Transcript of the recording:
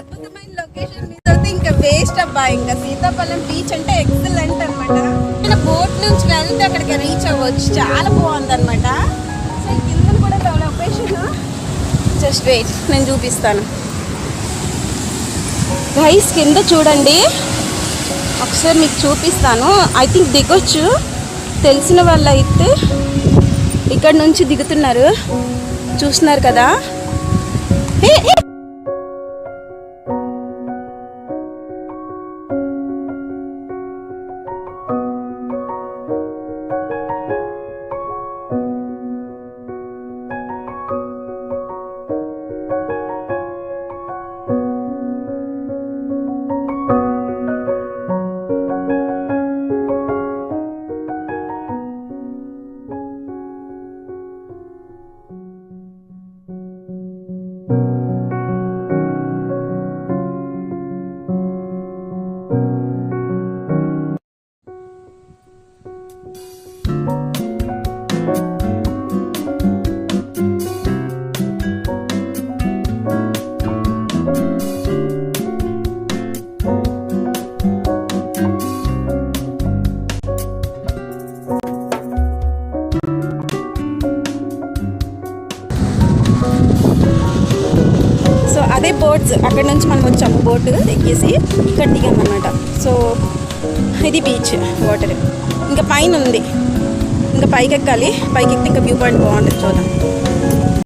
అద్భుతమైన location miss అవుతే ఇంకా వేస్ట్ అబ్బా. ఇంకా సీతాఫలం బీచ్ అంటే ఎక్సలెంట్ అనమాట. బోట్ నుంచి వెళ్తే అక్కడికి రీచ్ అవ్వచ్చు, చాలా బాగుంది అనమాట. సో కింద కూడా లొకేషన్ జస్ట్ వెయిట్, నేను చూపిస్తాను గైస్. కింద చూడండి ఒకసారి మీకు చూపిస్తాను. ఐ థింక్ దిగొచ్చు, తెలిసిన వాళ్ళు అయితే ఇక్కడ నుంచి దిగుతున్నారు, చూస్తున్నారు కదా. అదే బోట్స్, అక్కడ నుంచి మనం వచ్చాము బోటు ఎక్కేసి ఇక్కడ దిగామన్నమాట. సో ఇది బీచ్ వాటర్, ఇంకా పైన ఉంది, ఇంకా పైకి ఎక్కాలి. పైకి ఎక్కితే ఇంకా వ్యూ పాయింట్ బాగుంటుంది, చూద్దాం.